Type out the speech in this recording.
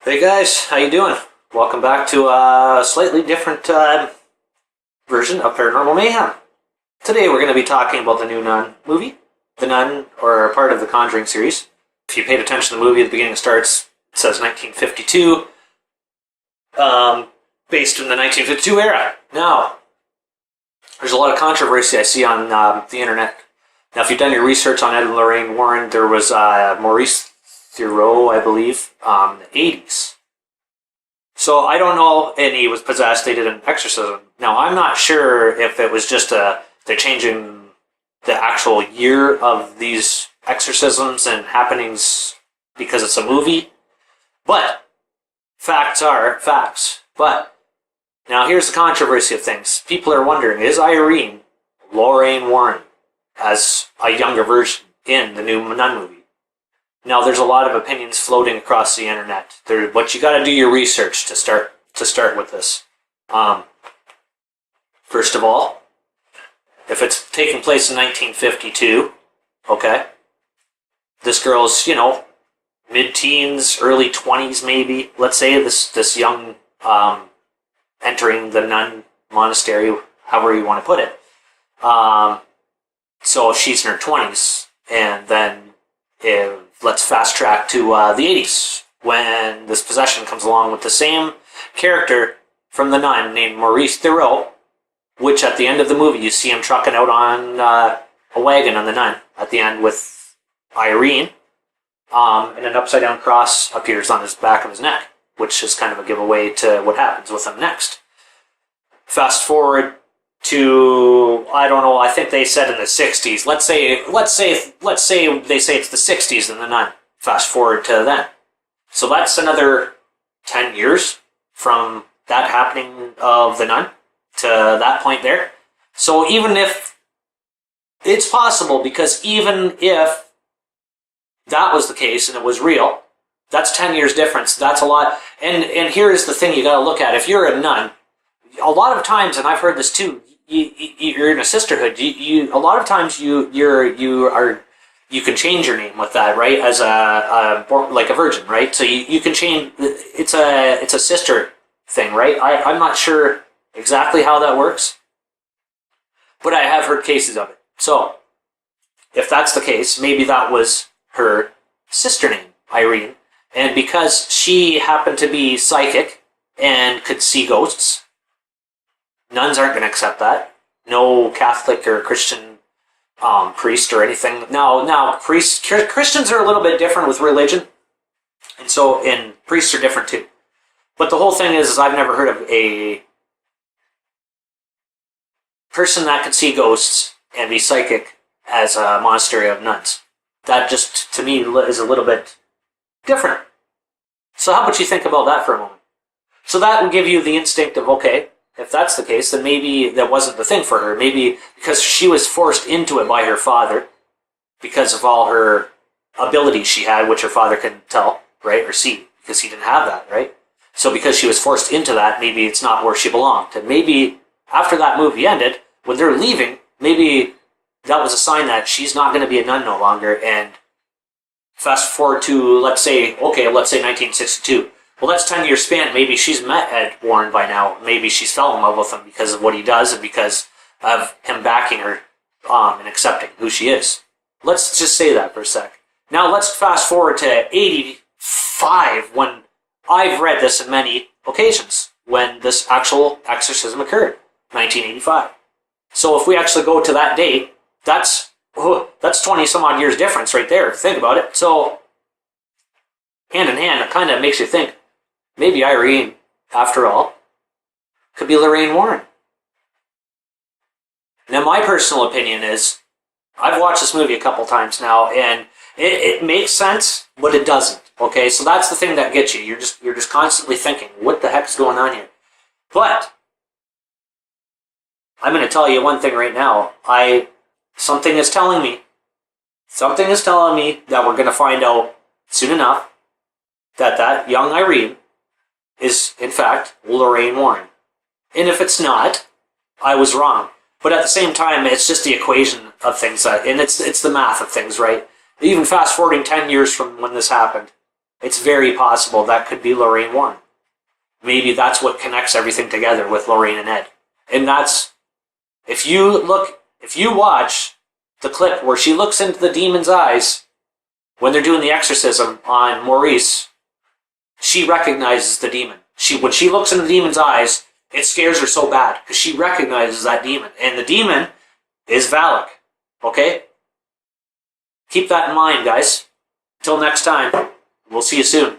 Hey guys, how you doing? Welcome back to a slightly different version of Paranormal Mayhem. Today we're going to be talking about the new Nun movie. The Nun, or part of the Conjuring series. If you paid attention to the movie, at the beginning it says 1952, based in the 1952 era. Now, there's a lot of controversy I see on the internet. Now, if you've done your research on Ed and Lorraine Warren, there was Maurice Thoreau, I believe, in the 80s. So I don't know, and he was possessed, they did an exorcism. Now, I'm not sure if it was just they're changing the actual year of these exorcisms and happenings because it's a movie. But facts are facts. But now here's the controversy of things. People are wondering, is Irene Lorraine Warren as a younger version in the new Nun movie? Now, there's a lot of opinions floating across the internet. But you got to do your research to start with this. First of all, if it's taking place in 1952, okay, this girl's mid-teens, early 20s maybe. Let's say this young entering the nun monastery, however you want to put it. So she's in her 20s, and then let's fast track to the 80s, when this possession comes along with the same character from the Nun named Maurice Thoreau, which at the end of the movie you see him trucking out on a wagon on the Nun at the end with Irene, and an upside down cross appears on his back of his neck, which is kind of a giveaway to what happens with him next. Fast forward to, I don't know, I think they said in the 60s. Let's say they say it's the 60s in the Nun. Fast forward to then. So that's another 10 years from that happening of the Nun to that point there. So even if it's possible, because even if that was the case and it was real, that's 10 years difference. That's a lot. And here's the thing you got to look at. If you're a nun, a lot of times, and I've heard this too, you're in a sisterhood. A lot of times you can change your name with that, right? As like a virgin, right? So you can change. It's a sister thing, right? I'm not sure exactly how that works, but I have heard cases of it. So if that's the case, maybe that was her sister name, Irene, and because she happened to be psychic and could see ghosts. Nuns aren't going to accept that. No Catholic or Christian priest or anything. Now Christians are a little bit different with religion, and priests are different too. But the whole thing is I've never heard of a person that could see ghosts and be psychic as a monastery of nuns. That just, to me, is a little bit different. So how about you think about that for a moment? So that would give you the instinct of, okay, if that's the case, then maybe that wasn't the thing for her. Maybe because she was forced into it by her father because of all her abilities she had, which her father couldn't tell, right, or see, because he didn't have that, right? So because she was forced into that, maybe it's not where she belonged. And maybe after that movie ended, when they're leaving, maybe that was a sign that she's not going to be a nun no longer. And fast forward to, let's say 1962. Well, that's 10 years span. Maybe she's met Ed Warren by now. Maybe she's fell in love with him because of what he does and because of him backing her and accepting who she is. Let's just say that for a sec. Now let's fast forward to 85, when I've read this on many occasions, when this actual exorcism occurred, 1985. So if we actually go to that date, that's 20 some odd years difference right there. Think about it. So hand in hand, it kind of makes you think, maybe Irene, after all, could be Lorraine Warren. Now, my personal opinion is, I've watched this movie a couple times now, and it makes sense, but it doesn't. Okay, so that's the thing that gets you. You're just constantly thinking, what the heck's going on here? But I'm going to tell you one thing right now. Something is telling me that we're going to find out soon enough that young Irene is, in fact, Lorraine Warren. And if it's not, I was wrong. But at the same time, it's just the equation of things, and it's the math of things, right? Even fast forwarding 10 years from when this happened, it's very possible that could be Lorraine Warren. Maybe that's what connects everything together with Lorraine and Ed. And that's, if you watch the clip where she looks into the demon's eyes when they're doing the exorcism on Maurice, she recognizes the demon. When she looks into the demon's eyes, it scares her so bad because she recognizes that demon. And the demon is Valak. Okay? Keep that in mind, guys. Until next time, we'll see you soon.